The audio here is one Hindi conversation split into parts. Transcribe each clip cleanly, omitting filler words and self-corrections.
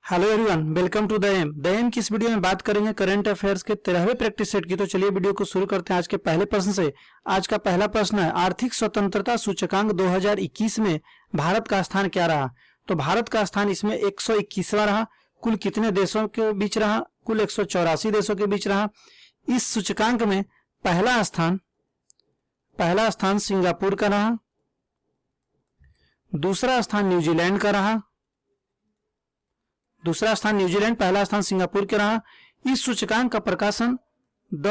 Hello everyone, welcome to the M की इस वीडियो में बात करेंगे करंट अफेयर्स के 13वें प्रैक्टिस सेट की। तो चलिए वीडियो को शुरू करते हैं आज के पहले प्रश्न से। आज का पहला प्रश्न है, आर्थिक स्वतंत्रता सूचकांक 2021 में भारत का स्थान क्या रहा? तो भारत का स्थान इसमें 121वां रहा। कुल कितने देशों के बीच रहा? कुल 184 देशों के बीच रहा। इस सूचकांक में पहला स्थान सिंगापुर का रहा, दूसरा स्थान न्यूजीलैंड का रहा। दूसरा स्थान न्यूजीलैंड, पहला स्थान सिंगापुर के रहा। इस सूचकांक का प्रकाशन द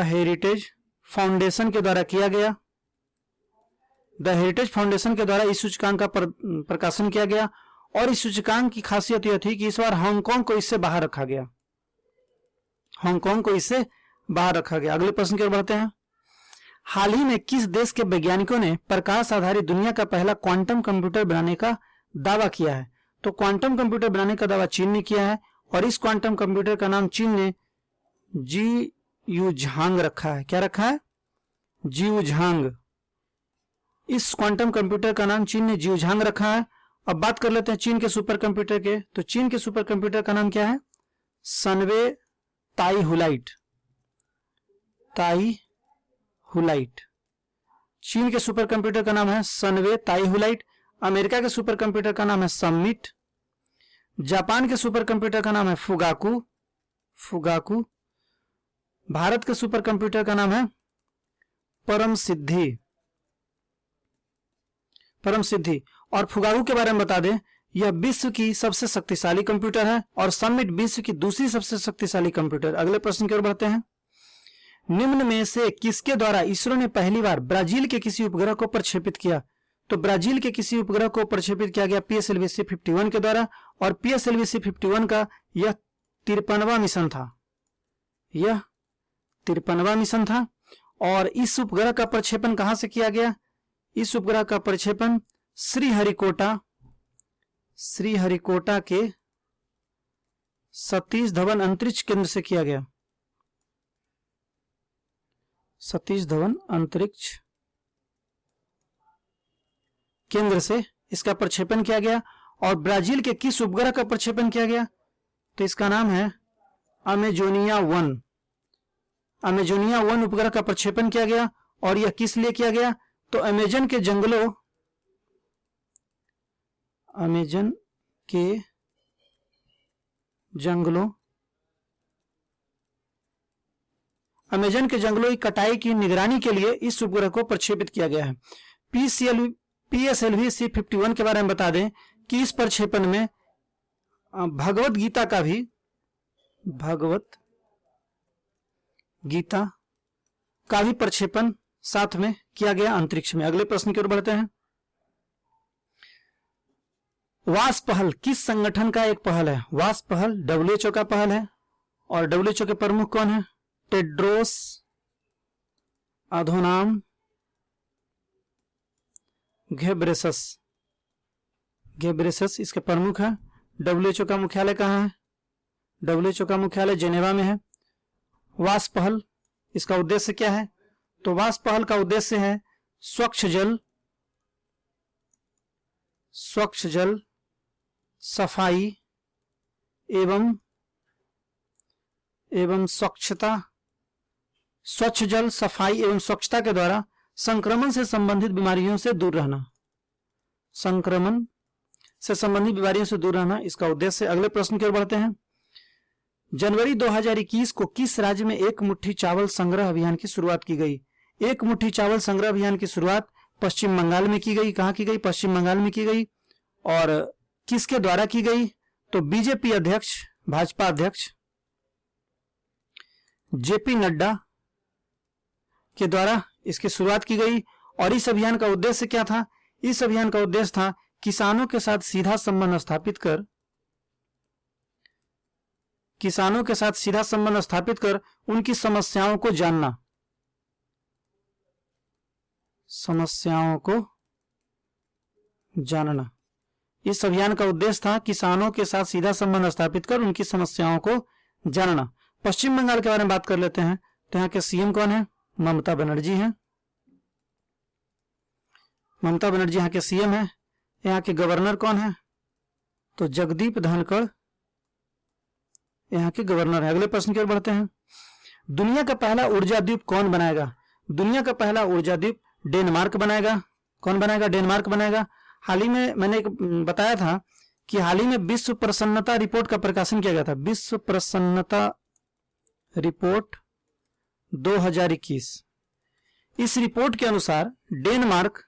हेरिटेज फाउंडेशन के द्वारा किया गया। द हेरिटेज फाउंडेशन के द्वारा इस सूचकांक का प्रकाशन किया गया। और इस सूचकांक की खासियत यह थी कि इस बार हांगकांग को इससे बाहर रखा गया। अगले प्रश्न की ओर बढ़ते हैं। हाल ही में किस देश के वैज्ञानिकों ने प्रकाश आधारित दुनिया का पहला क्वांटम कंप्यूटर बनाने का दावा किया है? तो क्वांटम कंप्यूटर बनाने का दावा चीन ने किया है और इस क्वांटम कंप्यूटर का नाम चीन ने जियूझांग रखा है। क्या रखा है? जियूझांग। इस क्वांटम कंप्यूटर का नाम चीन ने जियूझांग रखा है। अब बात कर लेते हैं चीन के सुपर कंप्यूटर के। तो चीन के सुपर कंप्यूटर का नाम क्या है? सनवे ताईहुलाइट। चीन के सुपर कंप्यूटर का नाम है सनवे ताईहुलाइट। अमेरिका के सुपर कंप्यूटर का नाम है समिट। जापान के सुपर कंप्यूटर का नाम है फुगाकू। भारत के सुपर कंप्यूटर का नाम है परम सिद्धि। और फुगाकू के बारे में बता दें, यह विश्व की सबसे शक्तिशाली कंप्यूटर है और समिट विश्व की दूसरी सबसे शक्तिशाली कंप्यूटर। अगले प्रश्न की ओर बढ़ते हैं। निम्न में से किसके द्वारा इसरो ने पहली बार ब्राजील के किसी उपग्रह को प्रक्षेपित किया? तो ब्राजील के किसी उपग्रह को प्रक्षेपित किया गया PSLV-C51 के द्वारा और PSLV-C51 का यह 53वां मिशन था। और इस उपग्रह का प्रक्षेपण कहां से किया गया? इस उपग्रह का प्रक्षेपण श्रीहरिकोटा के सतीश धवन अंतरिक्ष केंद्र से किया गया। सतीश धवन अंतरिक्ष केंद्र से इसका प्रक्षेपण किया गया। और ब्राजील के किस उपग्रह का प्रक्षेपण किया गया? तो इसका नाम है अमेजोनिया 1 उपग्रह का प्रक्षेपण किया गया। और यह किस लिए किया गया? तो अमेजन के जंगलों की कटाई की निगरानी के लिए इस उपग्रह को प्रक्षेपित किया गया है। PSLV-C51 के बारे में बता दें कि इस प्रक्षेपण में भगवत गीता का भी प्रक्षेपण साथ में किया गया अंतरिक्ष में। अगले प्रश्न की ओर बढ़ते हैं। वास पहल किस संगठन का एक पहल है? वास पहल WHO का पहल है। और WHO के प्रमुख कौन है? टेड्रोस अधोनाम घेब्रेसस इसके प्रमुख है। WHO का मुख्यालय कहाँ है? WHO का मुख्यालय जेनेवा में है। वास पहल इसका उद्देश्य क्या है? तो वास पहल का उद्देश्य है स्वच्छ जल सफाई एवं स्वच्छता के द्वारा संक्रमण से संबंधित बीमारियों से दूर रहना इसका उद्देश्य। अगले प्रश्न की ओर बढ़ते हैं। जनवरी 2021 को किस राज्य में एक मुट्ठी चावल संग्रह अभियान की शुरुआत की गई? एक मुट्ठी चावल संग्रह अभियान की शुरुआत पश्चिम बंगाल में की गई। कहां की गई? पश्चिम बंगाल में की गई। और किसके द्वारा की गई? तो बीजेपी अध्यक्ष, भाजपा अध्यक्ष JP नड्डा के द्वारा इसकी शुरुआत की गई। और इस अभियान का उद्देश्य क्या था? इस अभियान का उद्देश्य था किसानों के साथ सीधा संबंध स्थापित कर उनकी समस्याओं को जानना। इस अभियान का उद्देश्य था किसानों के साथ सीधा संबंध स्थापित कर उनकी समस्याओं को जानना। पश्चिम बंगाल के बारे में बात कर लेते हैं। तो यहाँ के सीएम कौन है? ममता बनर्जी हैं। ममता बनर्जी यहाँ के सीएम है। यहाँ के गवर्नर कौन है? तो जगदीप धनखड़ यहाँ के गवर्नर है। अगले प्रश्न की ओर बढ़ते हैं। दुनिया का पहला ऊर्जा द्वीप कौन बनाएगा? दुनिया का पहला ऊर्जा द्वीप डेनमार्क बनाएगा। कौन बनाएगा? डेनमार्क बनाएगा। हाल ही में मैंने एक बताया था कि हाल ही में विश्व प्रसन्नता रिपोर्ट का प्रकाशन किया गया था। विश्व प्रसन्नता रिपोर्ट 2021। इस रिपोर्ट के अनुसार डेनमार्क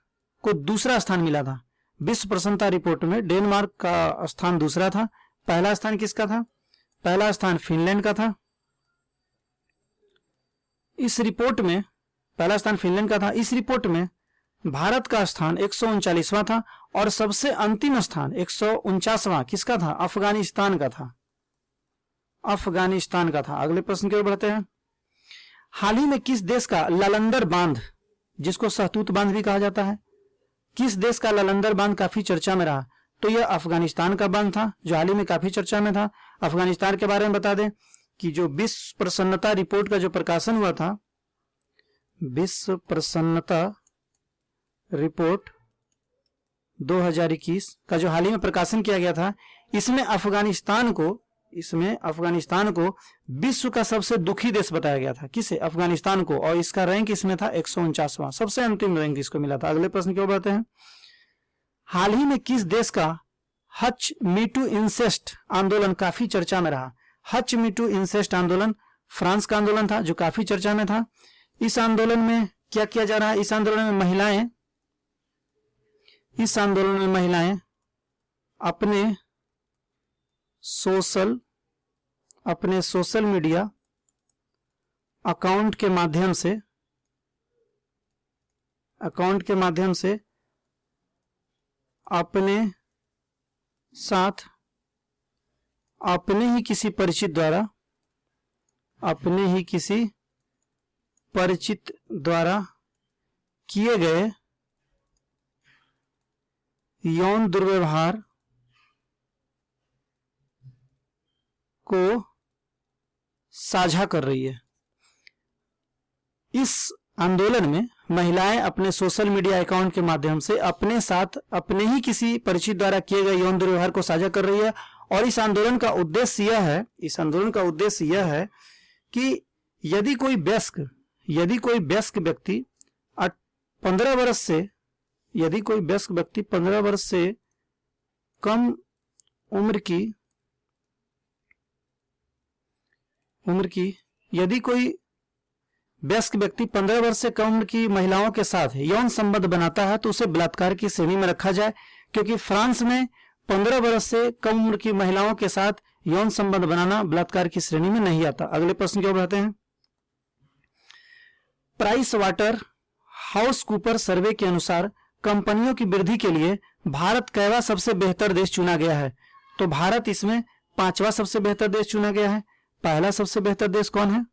को दूसरा स्थान मिला था। विश्व प्रसन्नता रिपोर्ट में डेनमार्क का स्थान दूसरा था। पहला स्थान किसका था? पहला स्थान फिनलैंड का था। इस रिपोर्ट में पहला स्थान फिनलैंड का था। इस रिपोर्ट में भारत का स्थान 139वां था और सबसे अंतिम स्थान 149वां किसका था? अफगानिस्तान का था। अफगानिस्तान का था। अगले प्रश्न की ओर बढ़ते हैं। हाल ही में किस देश का ललंदर बांध, जिसको सहतूत बांध भी कहा जाता है, किस देश का ललंदर बांध काफी चर्चा में रहा? तो यह अफगानिस्तान का बांध था, जो हाल ही में काफी चर्चा में था। अफगानिस्तान के बारे में बता दें कि जो विश्व प्रसन्नता रिपोर्ट का जो प्रकाशन हुआ था, विश्व प्रसन्नता रिपोर्ट 2021 का जो हाल ही में प्रकाशन किया गया था, इसमें अफगानिस्तान को विश्व का सबसे दुखी देश बताया गया था। किसे? अफगानिस्तान को। और इसका रैंक इसमें था 149वां, सबसे अंतिम रैंक इसको मिला था। अगले प्रश्न की ओर बढ़ते हैं। हाल ही में किस देश का हच मी टू इंसेस्ट आंदोलन काफी चर्चा में रहा? हच मी टू इंसेस्ट आंदोलन फ्रांस का आंदोलन था, जो काफी चर्चा में था। इस आंदोलन में क्या किया जा रहा है? इस आंदोलन में महिलाएं अपने सोशल मीडिया अकाउंट के माध्यम से अपने साथ अपने ही किसी परिचित द्वारा किए गए यौन दुर्व्यवहार को साझा कर रही है। इस आंदोलन में महिलाएं अपने सोशल मीडिया अकाउंट के माध्यम से अपने साथ अपने ही किसी परिचित द्वारा किए गए यौन दुर्व्यवहार को साझा कर रही है। और इस आंदोलन का उद्देश्य यह है कि यदि कोई वयस्क व्यक्ति 15 वर्ष से कम उम्र की यदि कोई वयस्क व्यक्ति 15 वर्ष से कम उम्र की महिलाओं के साथ यौन संबंध बनाता है तो उसे बलात्कार की श्रेणी में रखा जाए, क्योंकि फ्रांस में 15 वर्ष से कम उम्र की महिलाओं के साथ यौन संबंध बनाना बलात्कार की श्रेणी में नहीं आता। अगले प्रश्न की ओर बढ़ते हैं। प्राइस वाटर हाउस कूपर सर्वे के अनुसार कंपनियों की वृद्धि के लिए भारत कैवा सबसे बेहतर देश चुना गया है? तो भारत इसमें 5वां सबसे बेहतर देश चुना गया है। पहला सबसे बेहतर देश कौन है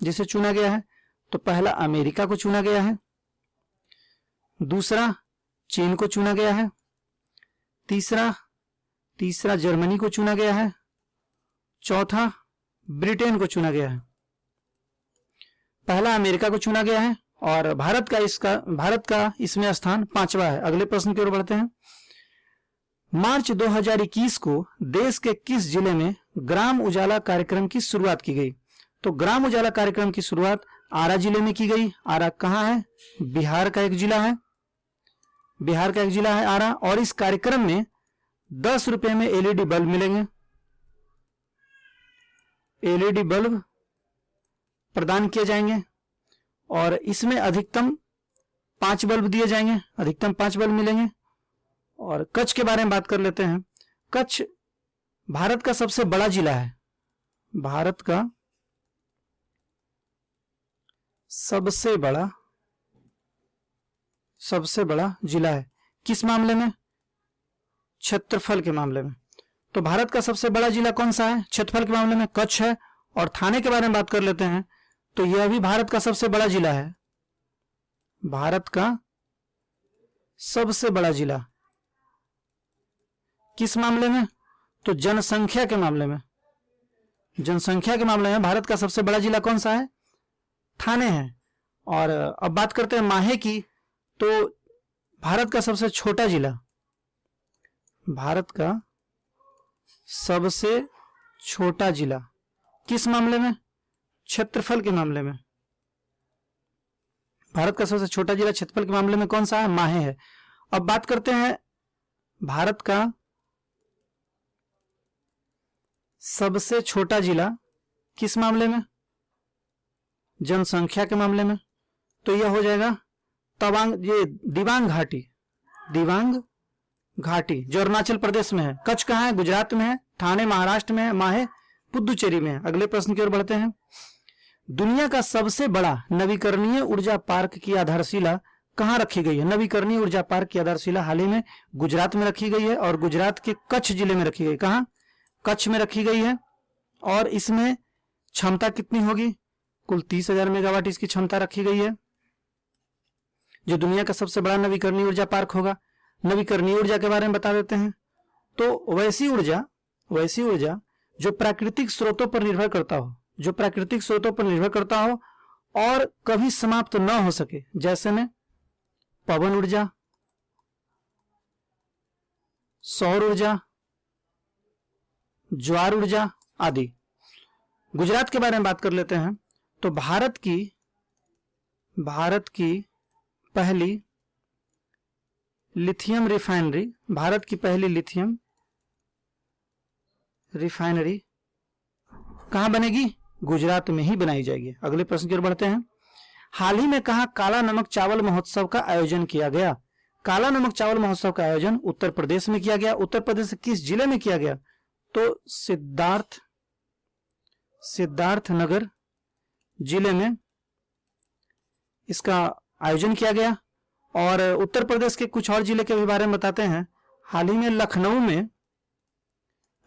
जिसे चुना गया है? तो पहला अमेरिका को चुना गया है, दूसरा चीन को चुना गया है, तीसरा जर्मनी को चुना गया है, चौथा ब्रिटेन को चुना गया है। पहला अमेरिका को चुना गया है और भारत का इसमें स्थान 5वां है। अगले प्रश्न की ओर बढ़ते हैं। मार्च 2021 को देश के किस जिले में ग्राम उजाला कार्यक्रम की शुरुआत की गई? तो ग्राम उजाला कार्यक्रम की शुरुआत आरा जिले में की गई। आरा कहाँ है? बिहार का एक जिला है आरा। और इस कार्यक्रम में 10 रुपए में एलईडी बल्ब मिलेंगे। एलईडी बल्ब प्रदान किए जाएंगे और इसमें अधिकतम 5 बल्ब दिए जाएंगे, अधिकतम 5 बल्ब मिलेंगे। और कच्छ के बारे में बात कर लेते हैं। कच्छ भारत का सबसे बड़ा जिला है। भारत का सबसे बड़ा जिला है। किस मामले में? क्षेत्रफल के मामले में। तो भारत का सबसे बड़ा जिला कौन सा है? क्षेत्रफल के मामले में कच्छ है। और थाने के बारे में बात कर लेते हैं तो यह भी भारत का सबसे बड़ा जिला है। भारत का सबसे बड़ा जिला किस मामले में? तो जनसंख्या के मामले में। भारत का सबसे बड़ा जिला कौन सा है? थाने है। और अब बात करते हैं माहे की। तो भारत का सबसे छोटा जिला भारत का सबसे छोटा जिला किस मामले में? क्षेत्रफल के मामले में। भारत का सबसे छोटा जिला क्षेत्रफल के मामले में कौन सा है? माहे है। अब बात करते हैं भारत का सबसे छोटा जिला किस मामले में? जनसंख्या के मामले में। तो यह हो जाएगा तवांग, ये दिबांग घाटी, दिबांग घाटी जो अरुणाचल प्रदेश में है। कच्छ कहाँ है? गुजरात में है। ठाणे महाराष्ट्र में है। माहे पुदुचेरी में है। अगले प्रश्न की ओर बढ़ते हैं। दुनिया का सबसे बड़ा नवीकरणीय ऊर्जा पार्क की आधारशिला कहां रखी गई है? नवीकरणीय ऊर्जा पार्क की आधारशिला हाल ही में गुजरात में रखी गई है और गुजरात के कच्छ जिले में रखी गई। कहां? कच्छ में रखी गई है। और इसमें क्षमता कितनी होगी? कुल 30,000 मेगावाट इसकी क्षमता रखी गई है, जो दुनिया का सबसे बड़ा नवीकरणीय ऊर्जा पार्क होगा। नवीकरणीय ऊर्जा के बारे में बता देते हैं। तो वैसी ऊर्जा जो प्राकृतिक स्रोतों पर निर्भर करता हो, जो प्राकृतिक स्रोतों पर निर्भर करता हो और कभी समाप्त न हो सके, जैसे में पवन ऊर्जा, सौर ऊर्जा, ज्वार ऊर्जा आदि। गुजरात के बारे में बात कर लेते हैं। तो भारत की पहली लिथियम रिफाइनरी, भारत की पहली लिथियम रिफाइनरी कहां बनेगी? गुजरात में ही बनाई जाएगी। अगले प्रश्न की ओर बढ़ते हैं। हाल ही में कहां काला नमक चावल महोत्सव का आयोजन किया गया? काला नमक चावल महोत्सव का आयोजन उत्तर प्रदेश में किया गया। उत्तर प्रदेश के किस जिले में किया गया? तो सिद्धार्थनगर जिले में इसका आयोजन किया गया। और उत्तर प्रदेश के कुछ और जिले के भी बारे में बताते हैं। हाल ही में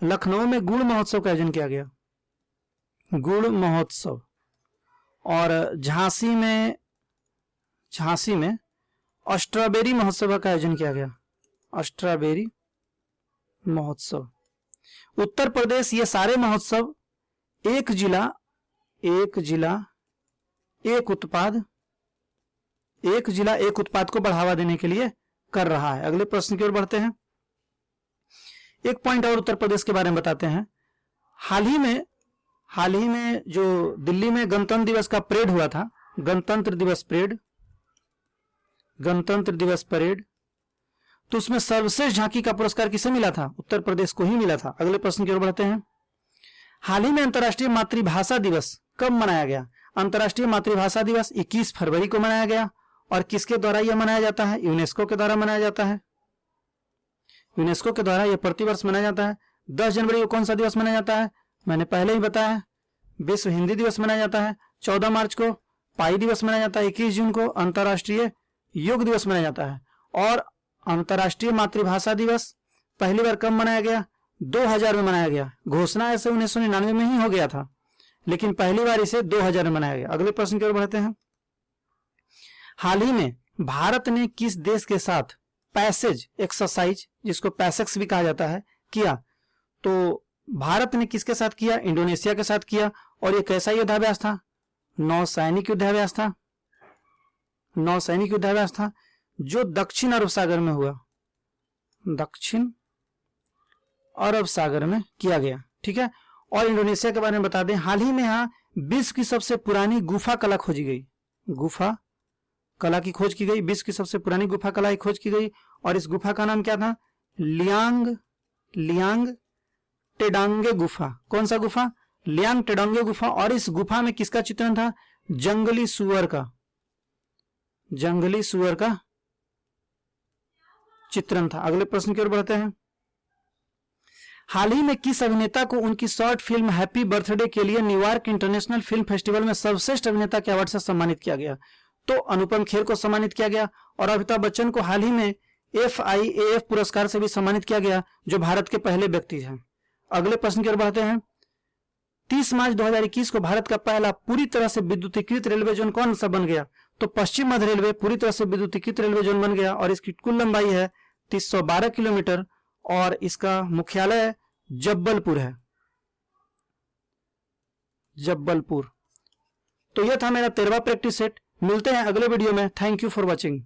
लखनऊ में गुड़ महोत्सव का आयोजन किया गया, गुड़ महोत्सव। और झांसी में स्ट्रॉबेरी महोत्सव का आयोजन किया गया, स्ट्रॉबेरी महोत्सव। उत्तर प्रदेश ये सारे महोत्सव एक जिला एक उत्पाद को बढ़ावा देने के लिए कर रहा है। अगले प्रश्न की ओर बढ़ते हैं। एक पॉइंट और उत्तर प्रदेश के बारे में बताते हैं। हाल ही में जो दिल्ली में गणतंत्र दिवस का परेड हुआ था, गणतंत्र दिवस परेड, तो उसमें सर्वश्रेष्ठ झांकी का पुरस्कार किसे मिला था? उत्तर प्रदेश को ही मिला था। अगले प्रश्न की ओर बढ़ते हैं। हाल ही में अंतर्राष्ट्रीय मातृभाषा दिवस कब मनाया गया? अंतर्राष्ट्रीय मातृभाषा दिवस 21 फरवरी को मनाया गया। और किसके द्वारा यह मनाया जाता है? यूनेस्को के द्वारा मनाया जाता है। यूनेस्को के द्वारा यह प्रतिवर्ष मनाया जाता है। 10 जनवरी को कौन सा दिवस मनाया जाता है? मैंने पहले ही बताया, विश्व हिंदी दिवस मनाया जाता है। 14 मार्च को पाई दिवस मनाया जाता है। 21 जून को अंतर्राष्ट्रीय योग दिवस मनाया जाता है। और अंतर्राष्ट्रीय मातृभाषा दिवस पहली बार कब मनाया गया? 2000 में मनाया गया। घोषणा ऐसे 1999 में ही हो गया था, लेकिन पहली बार इसे 2000 में मनाया गया। अगले प्रश्न की ओर बढ़ते हैं। हाल ही में भारत ने किस देश के साथ पैसेज एक्सरसाइज, जिसको पैसेक्स भी कहा जाता है, किया? तो भारत ने किसके साथ किया? इंडोनेशिया के साथ किया। और ये कैसा युद्धाभ्यास था? नौसैनिक युद्धाभ्यास था। नौसैनिक युद्धाभ्यास था जो दक्षिण अरब सागर में हुआ, दक्षिण अरब सागर में किया गया। ठीक है। और इंडोनेशिया के बारे में बता दें, हाल ही में यहाँ विश्व की सबसे पुरानी गुफा कला खोजी गई, गुफा कला की खोज की गई। विश्व की सबसे पुरानी गुफा कला की खोज की गई। और इस गुफा का नाम क्या था? लियांग टेडांगे गुफा। कौन सा गुफा? लियांग टेडांगे गुफा। और इस गुफा में किसका चित्रण था? जंगली सुअर का चित्रण था। अगले प्रश्न की ओर बढ़ते हैं। हाल ही में किस अभिनेता को उनकी शॉर्ट फिल्म हैप्पी बर्थडे के लिए न्यूयॉर्क इंटरनेशनल फिल्म फेस्टिवल में सर्वश्रेष्ठ अभिनेता के अवार्ड से सम्मानित किया गया? तो अनुपम खेर को सम्मानित किया गया। और अमिताभ बच्चन को हाल ही में FIAF पुरस्कार से भी सम्मानित किया गया, जो भारत के पहले व्यक्ति हैं। अगले प्रश्न की ओर बढ़ते हैं। 30 मार्च 2021 को भारत का पहला पूरी तरह से विद्युतीकृत रेलवे जोन कौन सा बन गया? तो पश्चिम मध्य रेलवे पूरी तरह से विद्युतीकृत रेलवे जोन बन गया। और इसकी कुल लंबाई है 312 किलोमीटर और इसका मुख्यालय जब्बलपुर है, जब्बलपुर। तो यह था मेरा 13वां प्रैक्टिस सेट। मिलते हैं अगले वीडियो में। Thank you for watching.